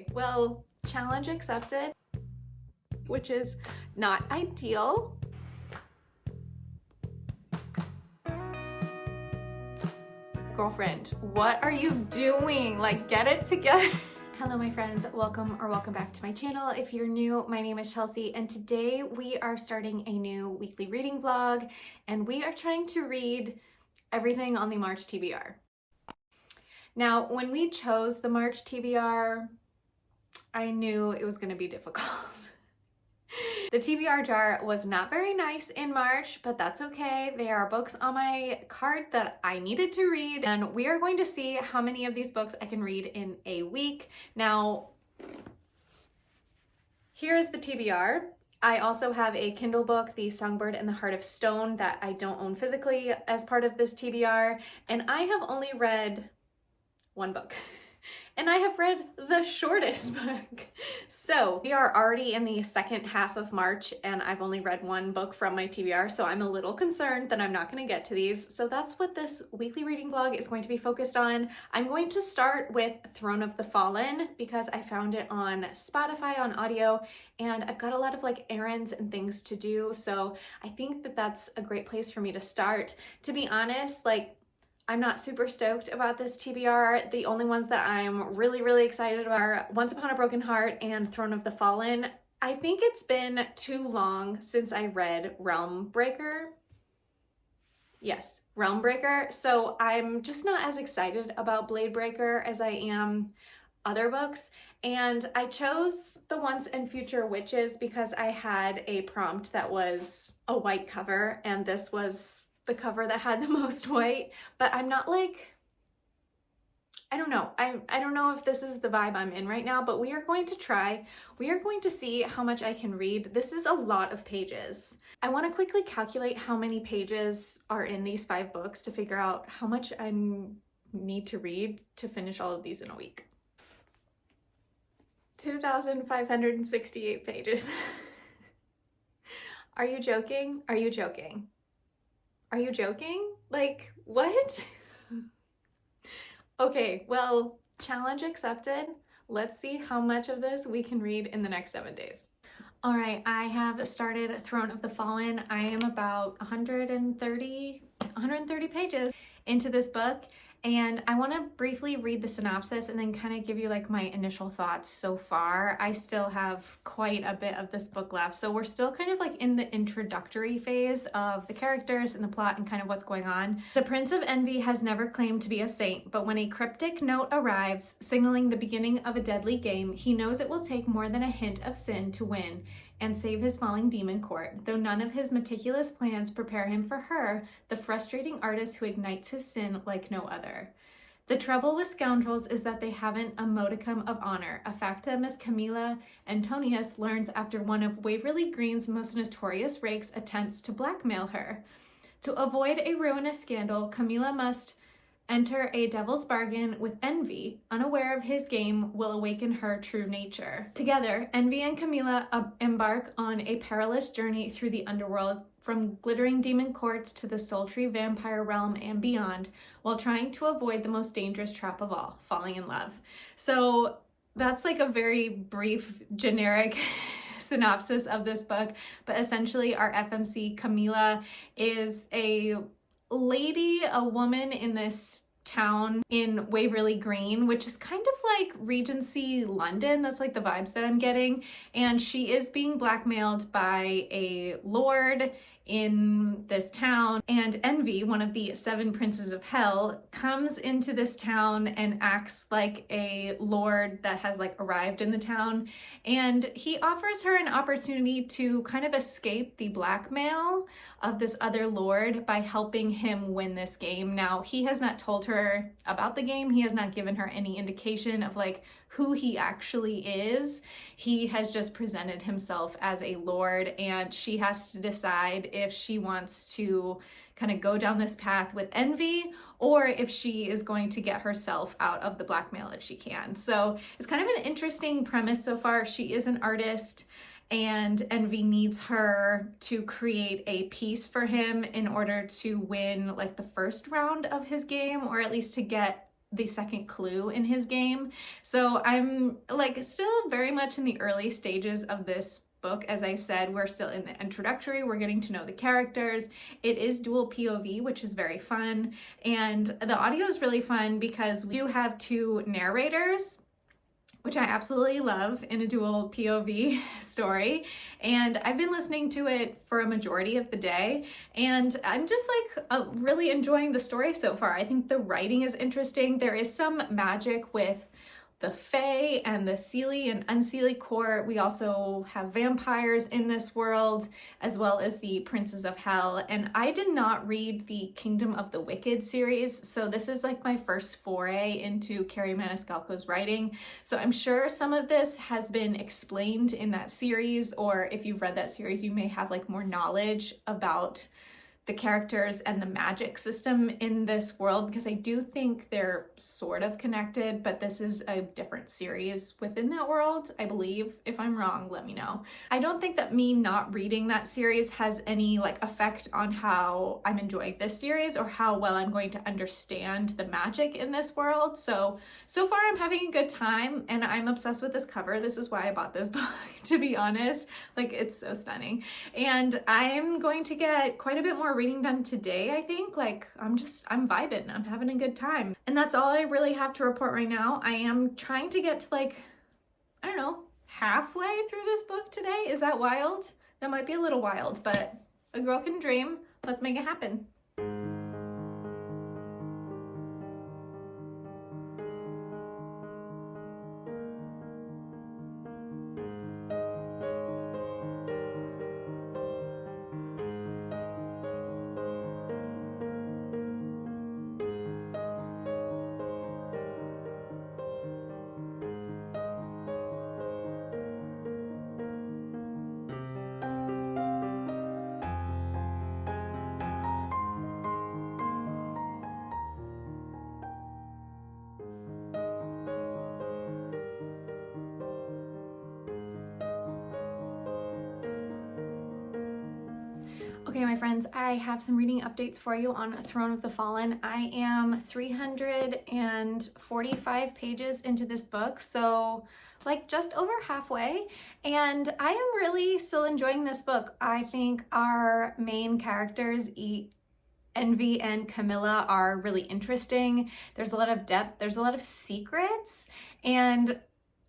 Okay, well, challenge accepted, which is not ideal. Girlfriend, what are you doing? Like, get it together. Hello, my friends. Welcome back to my channel. If you're new, my name is Chelsea, and today we are starting a new weekly reading vlog, and we are trying to read everything on the March TBR. Now, when we chose the March TBR, I knew it was going to be difficult. The TBR jar was not very nice in March, but that's okay. There are books on my card that I needed to read, and we are going to see how many of these books I can read in a week. Now, here is the TBR. I also have a Kindle book, The Songbird and the Heart of Stone, that I don't own physically as part of this TBR, and I have only read one book. And I have read the shortest book. So we are already in the second half of March, and I've only read one book from my TBR, so I'm a little concerned that I'm not going to get to these. So that's what this weekly reading vlog is going to be focused on. I'm going to start with Throne of the Fallen because I found it on Spotify on audio, and I've got a lot of like errands and things to do. So I think that that's a great place for me to start. To be honest, like, I'm not super stoked about this TBR. The only ones that I'm really excited about are Once Upon a Broken Heart and Throne of the Fallen. I think it's been too long since I read Realm Breaker. Yes, Realm Breaker. So I'm just not as excited about Blade Breaker as I am other books. And I chose The Once and Future Witches because I had a prompt that was a white cover, and this was the cover that had the most white, but I'm not like, I don't know. I don't know if this is the vibe I'm in right now, but we are going to try. We are going to see how much I can read. This is a lot of pages. I want to quickly calculate how many pages are in these 5 books to figure out how much I need to read to finish all of these in a week. 2,568 pages. Are you joking? Are you joking? Are you joking? Like, what? Okay, well, challenge accepted. Let's see how much of this we can read in the next 7 days. All right, I have started Throne of the Fallen. I am about 130 pages into this book, and I want to briefly read the synopsis and then kind of give you like my initial thoughts so far. I still have quite a bit of this book left, so we're still kind of like in the introductory phase of the characters and the plot and kind of what's going on. The Prince of Envy has never claimed to be a saint, but when a cryptic note arrives signaling the beginning of a deadly game, he knows it will take more than a hint of sin to win and save his falling demon court, though none of his meticulous plans prepare him for her, the frustrating artist who ignites his sin like no other. The trouble with scoundrels is that they haven't a modicum of honor, a fact that Miss Camilla Antonius learns after one of Waverly Green's most notorious rakes attempts to blackmail her. To avoid a ruinous scandal, Camilla must enter a devil's bargain with Envy, unaware of his game will awaken her true nature. Together, Envy and Camilla embark on a perilous journey through the underworld, from glittering demon courts to the sultry vampire realm and beyond, while trying to avoid the most dangerous trap of all, falling in love. So that's like a very brief, generic synopsis of this book, but essentially our FMC Camilla is a woman in this town in Waverly Green, which is kind of like Regency London. That's like the vibes that I'm getting. And she is being blackmailed by a lord in this town, and Envy, one of the 7 princes of hell, comes into this town and acts like a lord that has like arrived in the town, and he offers her an opportunity to kind of escape the blackmail of this other lord by helping him win this game. Now, he has not told her about the game. He has not given her any indication of like who he actually is. He has just presented himself as a lord, and she has to decide if she wants to kind of go down this path with Envy, or if she is going to get herself out of the blackmail if she can. So it's kind of an interesting premise so far. She is an artist, and Envy needs her to create a piece for him in order to win like the first round of his game, or at least to get the second clue in his game. So I'm like still very much in the early stages of this book. As I said, we're still in the introductory, we're getting to know the characters. It is dual POV, which is very fun, and the audio is really fun because we do have two narrators, which I absolutely love in a dual POV story. And I've been listening to it for a majority of the day, and I'm just like really enjoying the story so far. I think the writing is interesting. There is some magic with the Fae and the Seelie and Unseelie court. We also have vampires in this world, as well as the Princes of Hell. And I did not read the Kingdom of the Wicked series, so this is like my first foray into Carrie Maniscalco's writing. So I'm sure some of this has been explained in that series, or if you've read that series, you may have like more knowledge about the characters and the magic system in this world, because I do think they're sort of connected, but this is a different series within that world, I believe. If I'm wrong, let me know. I don't think that me not reading that series has any like effect on how I'm enjoying this series or how well I'm going to understand the magic in this world. So far I'm having a good time, and I'm obsessed with this cover. This is why I bought this book, to be honest. Like, it's so stunning. And I'm going to get quite a bit more reading done today, I think. Like, I'm vibing, I'm having a good time. And that's all I really have to report right now. I am trying to get to like, I don't know, halfway through this book today. Is that wild? That might be a little wild, but a girl can dream. Let's make it happen. Okay, my friends, I have some reading updates for you on Throne of the Fallen. I am 345 pages into this book, so like just over halfway, and I am really still enjoying this book. I think our main characters, Envy and Camilla, are really interesting. There's a lot of depth, there's a lot of secrets, and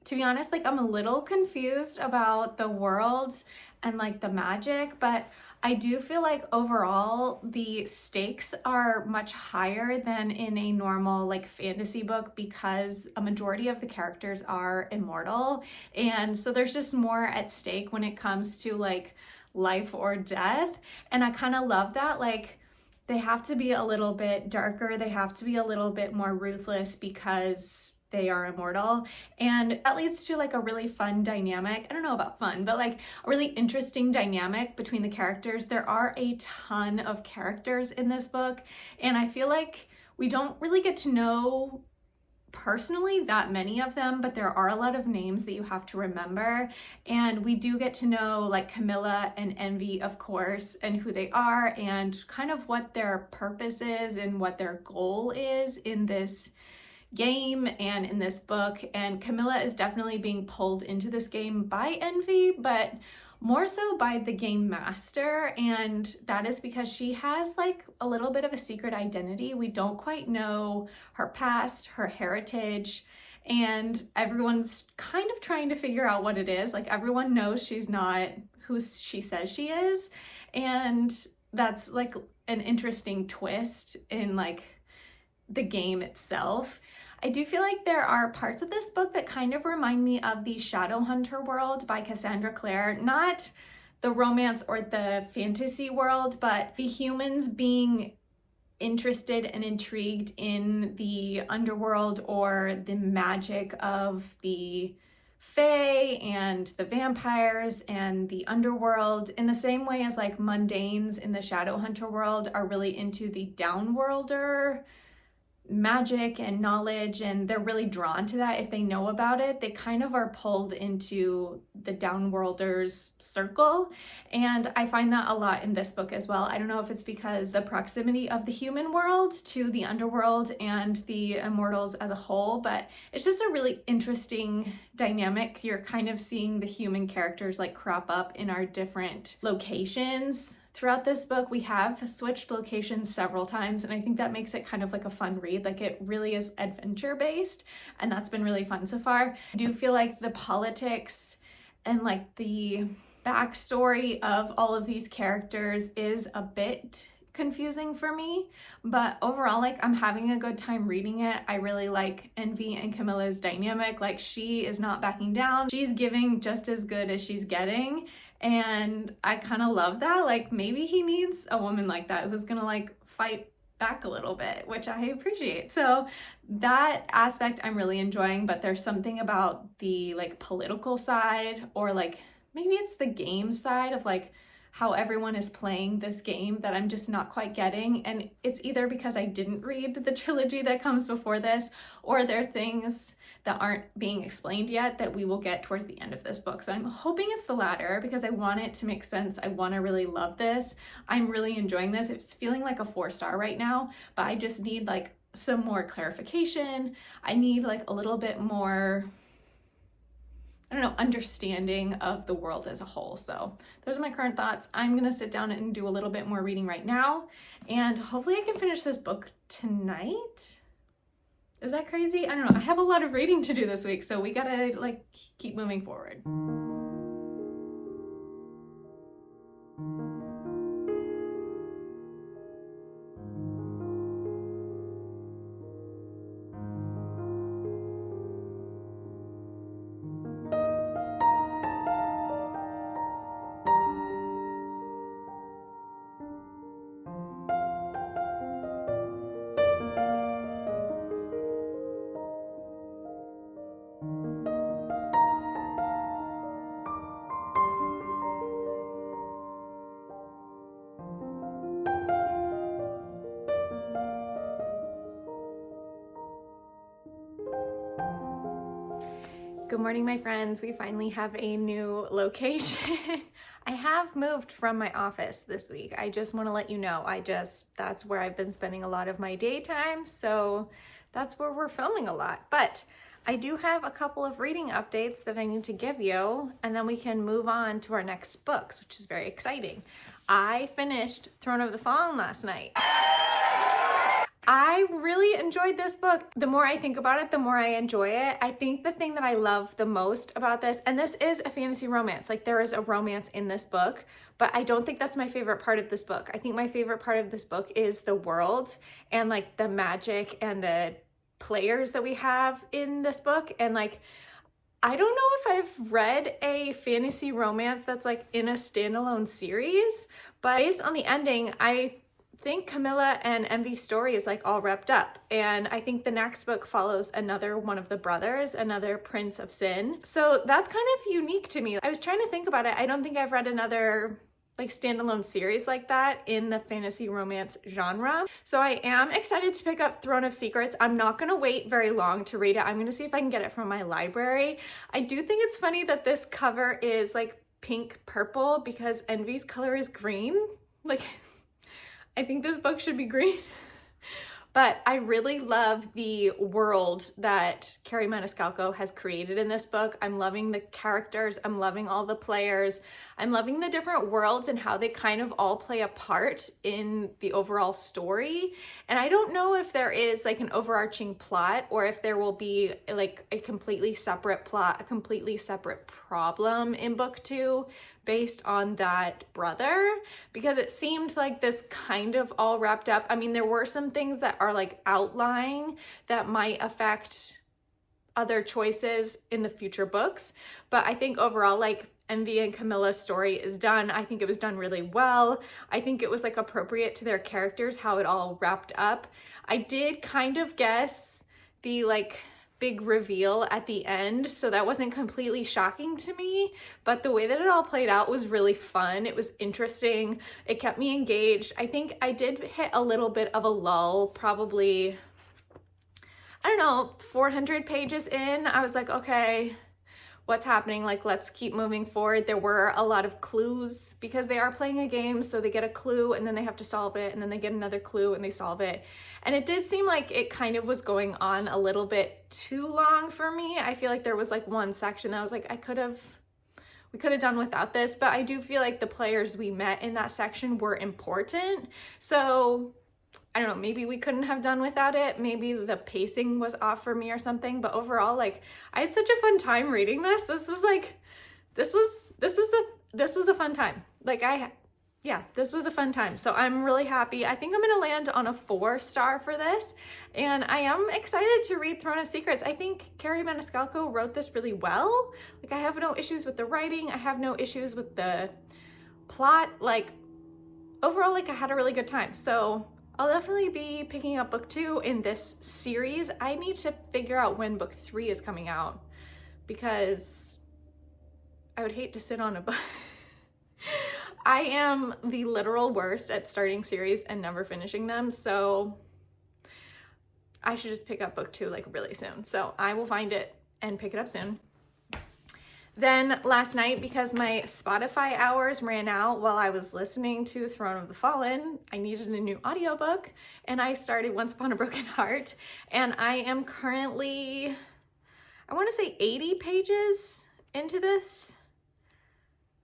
to be honest, like I'm a little confused about the world and like the magic, but I do feel like overall the stakes are much higher than in a normal like fantasy book, because a majority of the characters are immortal, and so there's just more at stake when it comes to like life or death. And I kind of love that. Like, they have to be a little bit darker, they have to be a little bit more ruthless because they are immortal, and that leads to like a really fun dynamic. I don't know about fun, but like a really interesting dynamic between the characters. There are a ton of characters in this book, and I feel like we don't really get to know personally that many of them, but there are a lot of names that you have to remember, and we do get to know like Camilla and Envy, of course, and who they are and kind of what their purpose is and what their goal is in this game and in this book. And Camilla is definitely being pulled into this game by Envy, but more so by the game master, and that is because she has like a little bit of a secret identity. We don't quite know her past, her heritage, and everyone's kind of trying to figure out what it is. Like, everyone knows she's not who she says she is, and that's like an interesting twist in like the game itself. I do feel like there are parts of this book that kind of remind me of the Shadowhunter world by Cassandra Clare. Not the romance or the fantasy world, but the humans being interested and intrigued in the underworld or the magic of the Fae and the vampires and the underworld, in the same way as like mundanes in the Shadowhunter world are really into the downworlder magic and knowledge, and they're really drawn to that if they know about it. They kind of are pulled into the downworlders circle, and I find that a lot in this book as well. I don't know if it's because the proximity of the human world to the underworld and the immortals as a whole, but it's just a really interesting dynamic. You're kind of seeing the human characters like crop up in our different locations. Throughout this book, we have switched locations several times, and I think that makes it kind of like a fun read. Like, it really is adventure based, and that's been really fun so far. I do feel like the politics and like the backstory of all of these characters is a bit confusing for me, but overall, like, I'm having a good time reading it. I really like Envy and Camilla's dynamic. Like, she is not backing down. She's giving just as good as she's getting, and I kind of love that. Like, maybe he needs a woman like that who's gonna like fight back a little bit, which I appreciate. So that aspect I'm really enjoying, but there's something about the like political side, or like maybe it's the game side of like how everyone is playing this game that I'm just not quite getting. And it's either because I didn't read the trilogy that comes before this, or there are things that aren't being explained yet that we will get towards the end of this book. So I'm hoping it's the latter, because I want it to make sense. I want to really love this. I'm really enjoying this. It's feeling like a 4-star right now, but I just need like some more clarification. I need like a little bit more, I don't know, understanding of the world as a whole. So those are my current thoughts. I'm gonna sit down and do a little bit more reading right now, and hopefully I can finish this book tonight. Is that crazy? I don't know. I have a lot of reading to do this week, so we gotta like keep moving forward. Good morning, my friends. We finally have a new location. I have moved from my office this week. I just want to let you know, that's where I've been spending a lot of my daytime, so that's where we're filming a lot. But I do have a couple of reading updates that I need to give you, and then we can move on to our next books, which is very exciting. I finished Throne of the Fallen last night. I really enjoyed this book. The more I think about it, the more I enjoy it. I think the thing that I love the most about this, and this is a fantasy romance, like there is a romance in this book, but I don't think that's my favorite part of this book. I think my favorite part of this book is the world and like the magic and the players that we have in this book. And like, I don't know if I've read a fantasy romance that's like in a standalone series, but based on the ending, I think Camilla and Envy's story is like all wrapped up, and I think the next book follows another one of the brothers, another Prince of Sin. So that's kind of unique to me. I was trying to think about it. I don't think I've read another like standalone series like that in the fantasy romance genre. So I am excited to pick up Throne of Secrets. I'm not gonna wait very long to read it. I'm gonna see if I can get it from my library. I do think it's funny that this cover is like pink purple because Envy's color is green. Like, I think this book should be green. But I really love the world that Carrie Maniscalco has created in this book. I'm loving the characters. I'm loving all the players. I'm loving the different worlds and how they kind of all play a part in the overall story. And I don't know if there is like an overarching plot, or if there will be like a completely separate plot, a completely separate problem in book 2 based on that brother, because it seemed like this kind of all wrapped up. I mean, there were some things that are like outlying that might affect other choices in the future books, but I think overall, like, Envy and Camilla's story is done. I think it was done really well. I think it was like appropriate to their characters, how it all wrapped up. I did kind of guess the like big reveal at the end, so that wasn't completely shocking to me, but the way that it all played out was really fun. It was interesting. It kept me engaged. I think I did hit a little bit of a lull, probably I don't know, 400 pages in, I was like, okay, what's happening? Like, let's keep moving forward. There were a lot of clues because they are playing a game, so they get a clue and then they have to solve it, and then they get another clue and they solve it. And it did seem like it kind of was going on a little bit too long for me. I feel like there was like one section that I was like, we could have done without this, but I do feel like the players we met in that section were important. So I don't know, maybe we couldn't have done without it. Maybe the pacing was off for me or something, but overall, like, I had such a fun time reading this. This was a fun time. Like, this was a fun time. So I'm really happy. I think I'm gonna land on a 4-star for this. And I am excited to read Throne of Secrets. I think Carrie Maniscalco wrote this really well. Like, I have no issues with the writing. I have no issues with the plot. Like, overall, like, I had a really good time. So I'll definitely be picking up book 2 in this series. I need to figure out when book 3 is coming out because I would hate to sit on a book. I am the literal worst at starting series and never finishing them, so I should just pick up book 2 like really soon. So I will find it and pick it up soon. Then last night, because my Spotify hours ran out while I was listening to Throne of the Fallen, I needed a new audiobook, and I started Once Upon a Broken Heart, and I am currently, I want to say 80 pages into this.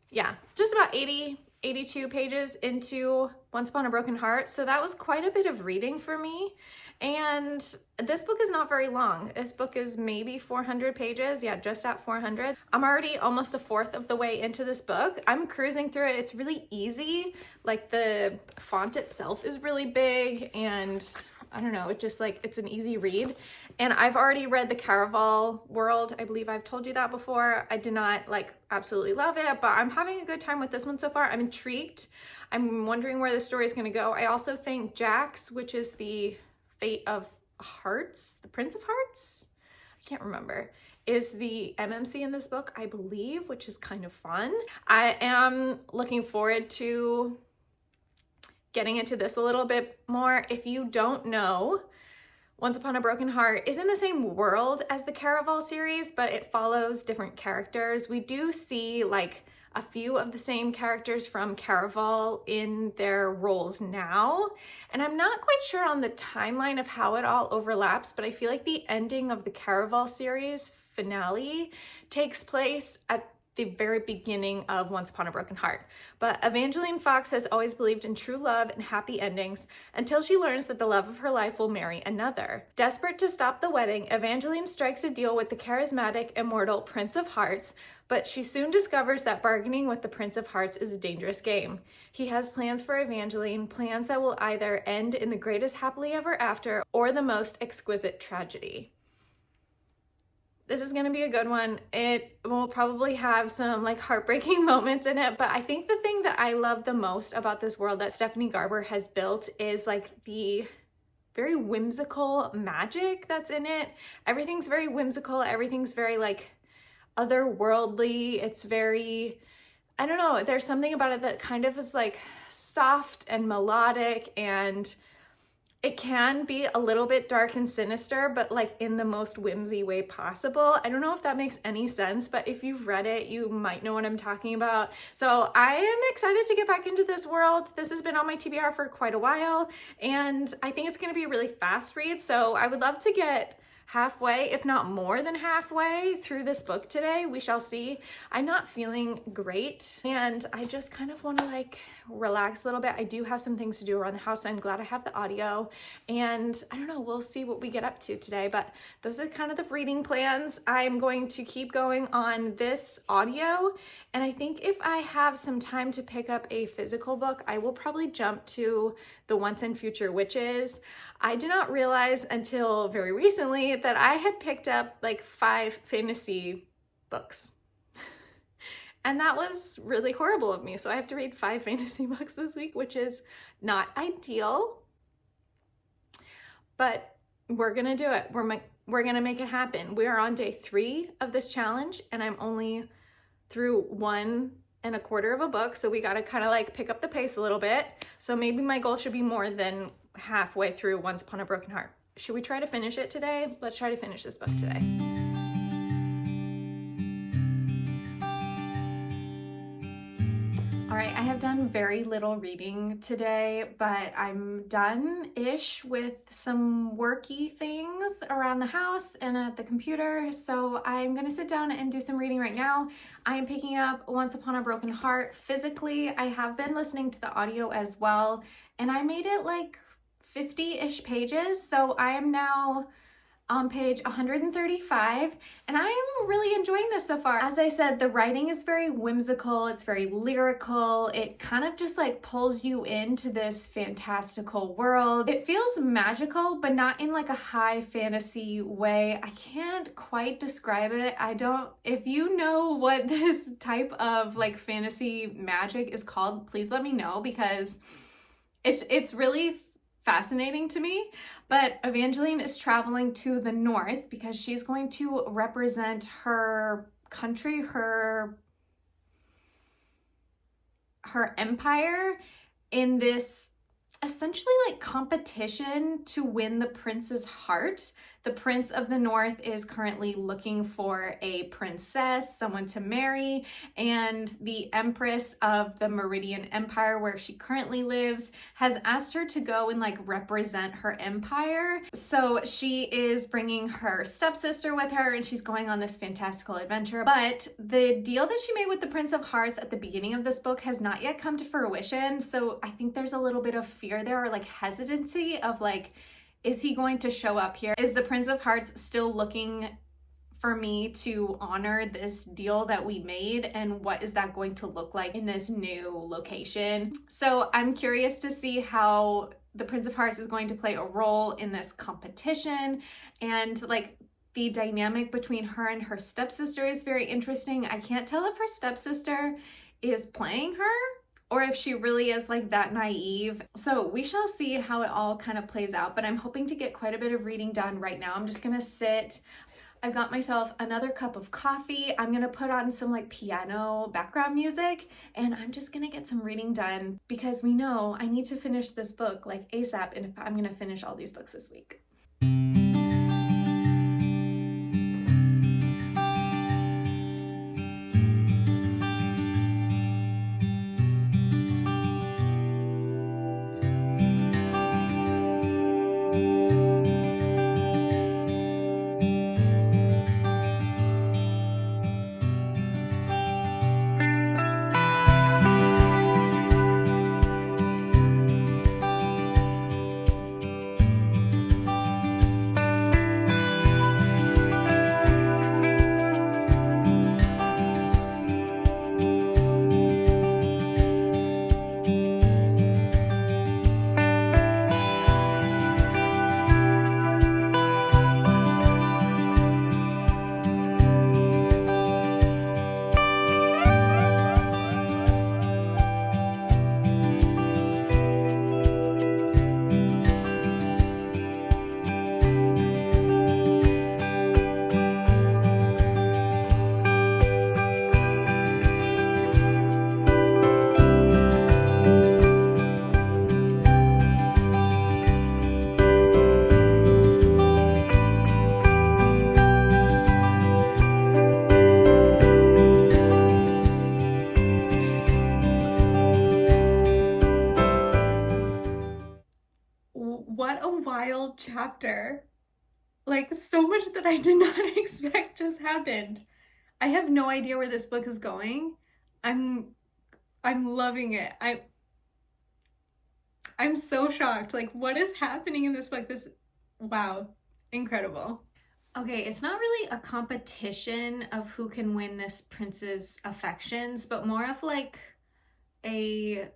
Yeah, just about 82 pages into Once Upon a Broken Heart. So that was quite a bit of reading for me. And this book is not very long. This book is maybe 400 pages. Yeah, just at 400. I'm already almost a fourth of the way into this book. I'm cruising through it. It's really easy. Like, the font itself is really big, and I don't know, it just like, it's an easy read. And I've already read the Caraval world. I believe I've told you that before. I did not like absolutely love it, but I'm having a good time with this one so far. I'm intrigued. I'm wondering where the story is going to go. I also think Jax, which is the Fate of Hearts, the Prince of Hearts, I can't remember, is the MMC in this book, I believe, which is kind of fun. I am looking forward to getting into this a little bit more. If you don't know, Once Upon a Broken Heart is in the same world as the Caraval series, but it follows different characters. We do see like a few of the same characters from Caraval in their roles now. And I'm not quite sure on the timeline of how it all overlaps, but I feel like the ending of the Caraval series finale takes place at the very beginning of Once Upon a Broken Heart. But Evangeline Fox has always believed in true love and happy endings until she learns that the love of her life will marry another. Desperate to stop the wedding, Evangeline strikes a deal with the charismatic, immortal Prince of Hearts, but she soon discovers that bargaining with the Prince of Hearts is a dangerous game. He has plans for Evangeline, plans that will either end in the greatest happily ever after or the most exquisite tragedy. This is gonna be a good one. It will probably have some like heartbreaking moments in it, but I think the thing that I love the most about this world that Stephanie Garber has built is like the very whimsical magic that's in it. Everything's very whimsical. Everything's very like otherworldly. It's very, I don't know, there's something about it that kind of is like soft and melodic, and it can be a little bit dark and sinister, but like in the most whimsy way possible. I don't know if that makes any sense, but if you've read it, you might know what I'm talking about. So I am excited to get back into this world. This has been on my TBR for quite a while, and I think it's gonna be a really fast read. So I would love to get halfway, if not more than halfway through this book today. We shall see. I'm not feeling great, and I just kind of want to like relax a little bit. I do have some things to do around the house, so I'm glad I have the audio, and I don't know, we'll see what we get up to today, but those are kind of the reading plans. I'm going to keep going on this audio, and I think if I have some time to pick up a physical book, I will probably jump to The Once and Future Witches. I did not realize until very recently that I had picked up like 5 fantasy books. And that was really horrible of me. So I have to read 5 fantasy books this week, which is not ideal. But we're gonna do it. We're gonna make it happen. We are on day 3 of this challenge, and I'm only through 1 1/4 of a book. So we gotta kind of like pick up the pace a little bit. So maybe my goal should be more than halfway through Once Upon a Broken Heart. should we try to finish it today? Let's try to finish this book today. All right, I have done very little reading today, but I'm done-ish with some worky things around the house and at the computer, so I'm gonna sit down and do some reading right now. I am picking up Once Upon a Broken Heart physically. I have been listening to the audio as well, and I made it like 50-ish pages, so I am now on page 135, and I'm really enjoying this so far. As I said, the writing is very whimsical, it's very lyrical, it kind of just like pulls you into this fantastical world. It feels magical, but not in like a high fantasy way. I can't quite describe it. If you know what this type of like fantasy magic is called, please let me know, because it's really fascinating to me. But Evangeline is traveling to the north because she's going to represent her country, her empire, in this essentially like competition to win the prince's heart. The Prince of the North is currently looking for a princess, someone to marry, and the Empress of the Meridian Empire, where she currently lives, has asked her to go and like represent her empire. So she is bringing her stepsister with her, and she's going on this fantastical adventure. But the deal that she made with the Prince of Hearts at the beginning of this book has not yet come to fruition. So I think there's a little bit of fear there, or like hesitancy of like, is he going to show up here? Is the Prince of Hearts still looking for me to honor this deal that we made? And what is that going to look like in this new location? So I'm curious to see how the Prince of Hearts is going to play a role in this competition. And like the dynamic between her and her stepsister is very interesting. I can't tell if her stepsister is playing her or if she really is like that naive. So we shall see how it all kind of plays out, but I'm hoping to get quite a bit of reading done right now. I'm just gonna sit. I've got myself another cup of coffee. I'm gonna put on some like piano background music, and I'm just gonna get some reading done because we know I need to finish this book like ASAP, and if I'm gonna finish all these books this week. What a wild chapter. Like, so much that I did not expect just happened. I have no idea where this book is going. I'm loving it. I'm so shocked. Like, what is happening in this book? Wow, incredible. Okay, it's not really a competition of who can win this prince's affections, but more of like a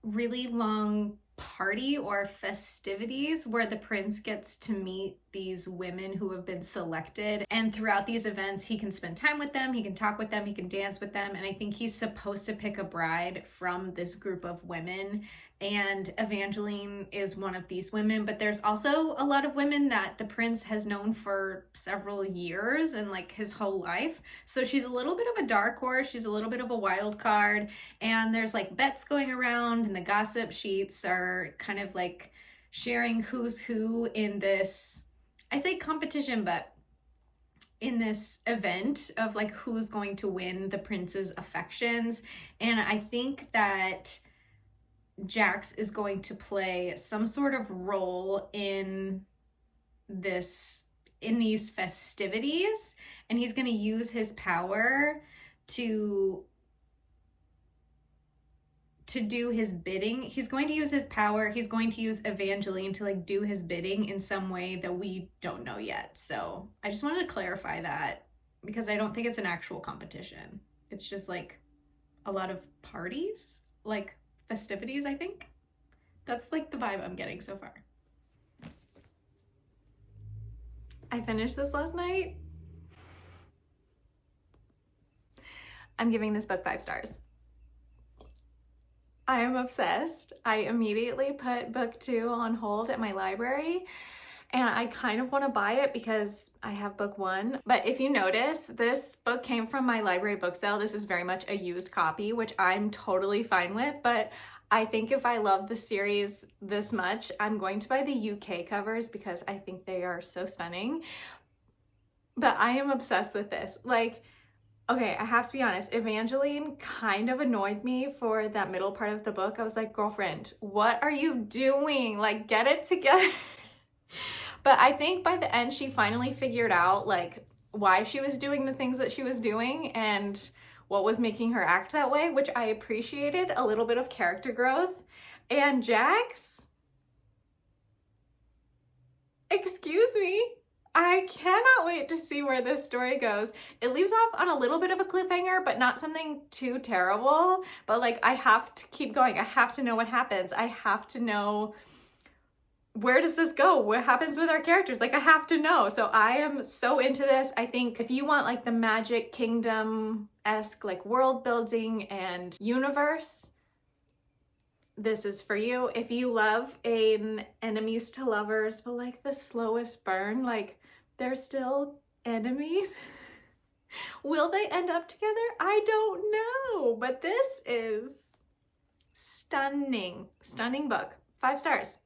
really long party or festivities where the prince gets to meet these women who have been selected, and throughout these events he can spend time with them, he can talk with them, he can dance with them, and I think he's supposed to pick a bride from this group of women, and Evangeline is one of these women. But there's also a lot of women that the prince has known for several years and like his whole life, so she's a little bit of a dark horse, she's a little bit of a wild card, and there's like bets going around, and the gossip sheets are kind of like sharing who's who in this, I say competition, but in this event of like who's going to win the prince's affections. And I think that Jax is going to play some sort of role in these festivities, and he's going to use his power to do his bidding. He's going to use his power. He's going to use Evangeline to like do his bidding in some way that we don't know yet. So I just wanted to clarify that because I don't think it's an actual competition. It's just like a lot of parties, like festivities, I think. That's like the vibe I'm getting so far. I finished this last night. I'm giving this book 5 stars. I am obsessed. I immediately put book 2 on hold at my library, and I kind of want to buy it because I have book 1. But if you notice, this book came from my library book sale. This is very much a used copy, which I'm totally fine with, but I think if I love the series this much, I'm going to buy the UK covers because I think they are so stunning. But I am obsessed with this. Like, okay, I have to be honest, Evangeline kind of annoyed me for that middle part of the book. I was like, girlfriend, what are you doing? Like, get it together. But I think by the end, she finally figured out like why she was doing the things that she was doing and what was making her act that way, which I appreciated, a little bit of character growth. And Jax, excuse me, I cannot wait to see where this story goes. It leaves off on a little bit of a cliffhanger, but not something too terrible. But like, I have to keep going. I have to know what happens. I have to know, where does this go? What happens with our characters? Like, I have to know. So I am so into this. I think if you want like the Magic Kingdom-esque like world building and universe, this is for you. If you love an enemies to lovers, but like the slowest burn, like they're still enemies. Will they end up together? I don't know, but this is stunning, stunning book. 5 stars.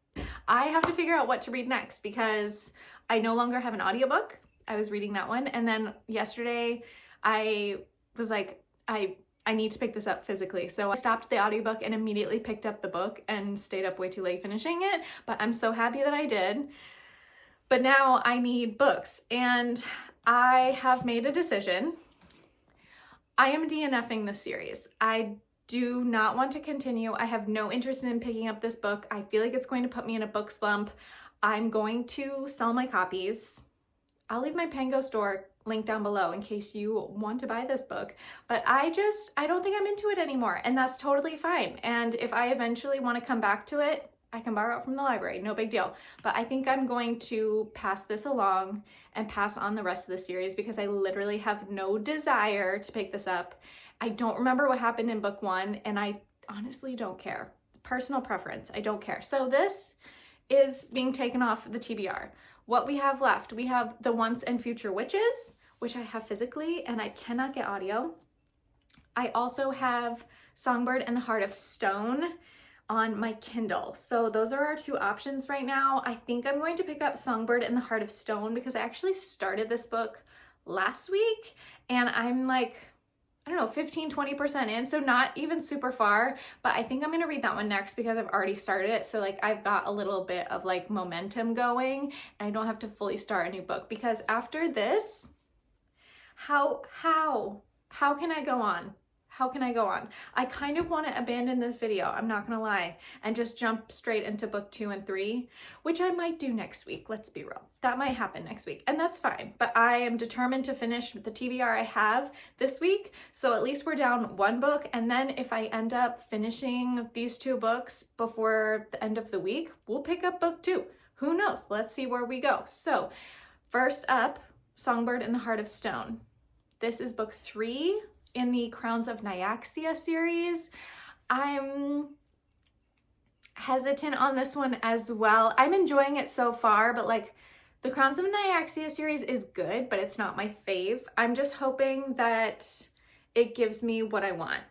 I have to figure out what to read next because I no longer have an audiobook. I was reading that one, and then yesterday I was like, I need to pick this up physically. So I stopped the audiobook and immediately picked up the book and stayed up way too late finishing it, but I'm so happy that I did. But now I need books, and I have made a decision. I am DNFing this series. I do not want to continue. I have no interest in picking up this book. I feel like it's going to put me in a book slump. I'm going to sell my copies. I'll leave my Pango store link down below in case you want to buy this book. But I don't think I'm into it anymore, and that's totally fine. And if I eventually want to come back to it, I can borrow it from the library, no big deal. But I think I'm going to pass this along and pass on the rest of the series because I literally have no desire to pick this up. I don't remember what happened in book 1, and I honestly don't care. Personal preference, I don't care. So this is being taken off the TBR. What we have left, we have The Once and Future Witches, which I have physically, and I cannot get audio. I also have Songbird and the Heart of Stone on my Kindle. So those are our 2 options right now. I think I'm going to pick up Songbird and the Heart of Stone because I actually started this book last week, and I'm like, I don't know, 15-20% in, so not even super far, but I think I'm gonna read that one next because I've already started it. So like I've got a little bit of like momentum going, and I don't have to fully start a new book because after this, how can I go on? How can I go on? I kind of want to abandon this video, I'm not gonna lie, and just jump straight into book 2 and 3, which I might do next week, let's be real. That might happen next week, and that's fine. But I am determined to finish the TBR I have this week, so at least we're down 1 book, and then if I end up finishing these 2 books before the end of the week, we'll pick up book 2. Who knows? Let's see where we go. So first up, Songbird and the Heart of Stone. This is book 3 in the Crowns of Nyaxia series. I'm hesitant on this one as well. I'm enjoying it so far, but like the Crowns of Nyaxia series is good, but it's not my fave. I'm just hoping that it gives me what I want.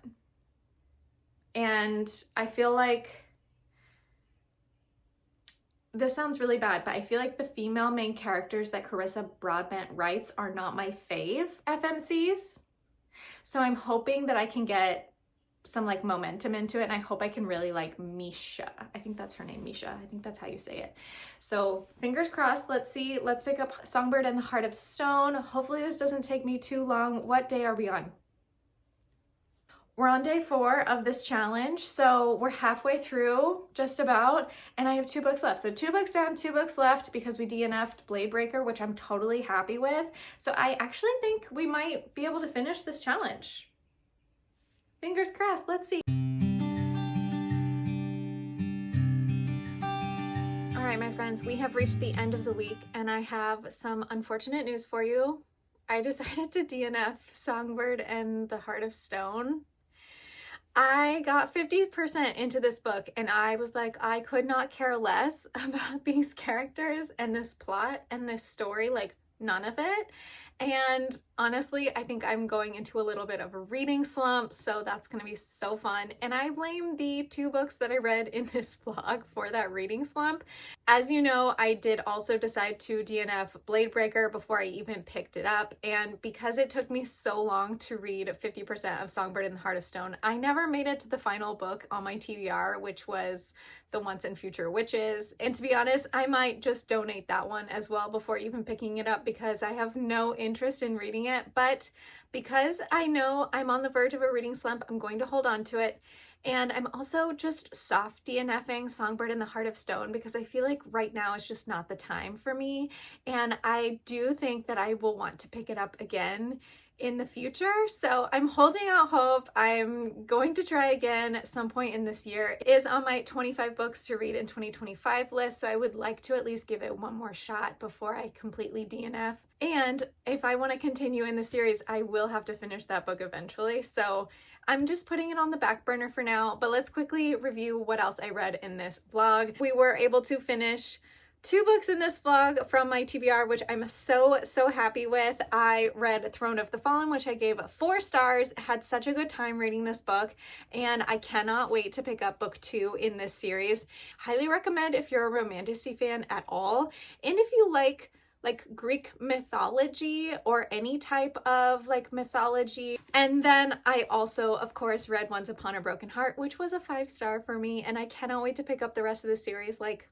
And I feel like this sounds really bad, but I feel like the female main characters that Carissa Broadbent writes are not my fave FMCs. So I'm hoping that I can get some like momentum into it, and I hope I can really like Misha. I think that's her name, Misha. I think that's how you say it. So fingers crossed. Let's see. Let's pick up Songbird and the Heart of Stone. Hopefully this doesn't take me too long. What day are we on? We're on day 4 of this challenge, so we're halfway through, just about, and I have 2 books left. So 2 books down, 2 books left, because we DNF'd Blade Breaker, which I'm totally happy with. So I actually think we might be able to finish this challenge. Fingers crossed, let's see. All right, my friends, we have reached the end of the week, and I have some unfortunate news for you. I decided to DNF Songbird and the Heart of Stone. I got 50% into this book, and I was like, I could not care less about these characters and this plot and this story, like none of it. And honestly, I think I'm going into a little bit of a reading slump, so that's going to be so fun. And I blame the 2 books that I read in this vlog for that reading slump. As you know, I did also decide to DNF Blade Breaker before I even picked it up. And because it took me so long to read 50% of Songbird and the Heart of Stone, I never made it to the final book on my TBR, which was The Once and Future Witches. And to be honest, I might just donate that one as well before even picking it up, because I have no interest in reading it. But because I know I'm on the verge of a reading slump, I'm going to hold on to it. And I'm also just soft DNFing Songbird and the Heart of Stone because I feel like right now is just not the time for me. And I do think that I will want to pick it up again in the future. So I'm holding out hope. I'm going to try again at some point in this year. It is on my 25 books to read in 2025 list. So I would like to at least give it one more shot before I completely DNF. And if I want to continue in the series, I will have to finish that book eventually. So I'm just putting it on the back burner for now, but let's quickly review what else I read in this vlog. We were able to finish 2 books in this vlog from my TBR, which I'm so happy with. I read Throne of the Fallen, which I gave 4 stars, had such a good time reading this book, and I cannot wait to pick up book 2 in this series. Highly recommend if you're a romantasy fan at all, and if you like Greek mythology or any type of like mythology. And then I also, of course, read Once Upon a Broken Heart, which was a 5-star for me, and I cannot wait to pick up the rest of the series like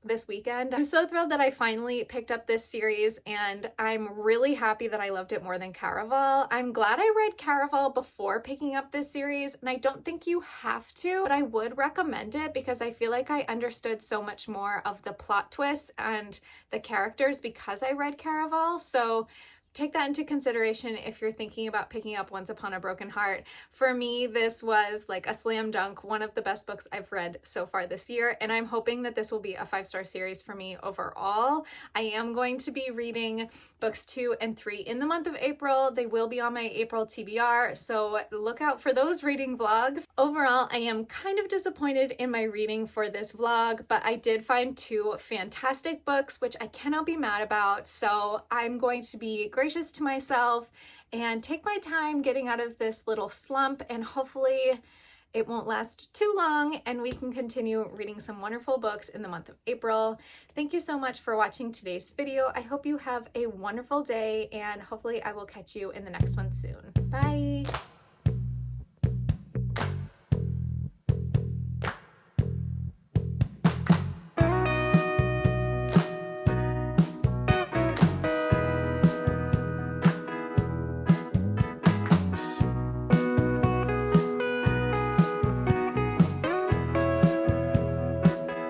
this weekend. I'm so thrilled that I finally picked up this series, and I'm really happy that I loved it more than Caraval. I'm glad I read Caraval before picking up this series, and I don't think you have to, but I would recommend it because I feel like I understood so much more of the plot twists and the characters because I read Caraval. So take that into consideration if you're thinking about picking up Once Upon a Broken Heart. For me, this was like a slam dunk, one of the best books I've read so far this year, and I'm hoping that this will be a 5-star series for me overall. I am going to be reading books 2 and 3 in the month of April. They will be on my April TBR, so look out for those reading vlogs. Overall, I am kind of disappointed in my reading for this vlog, but I did find 2 fantastic books, which I cannot be mad about, so I'm going to be gracious to myself and take my time getting out of this little slump, and hopefully it won't last too long and we can continue reading some wonderful books in the month of April. Thank you so much for watching today's video. I hope you have a wonderful day, and hopefully I will catch you in the next one soon. Bye!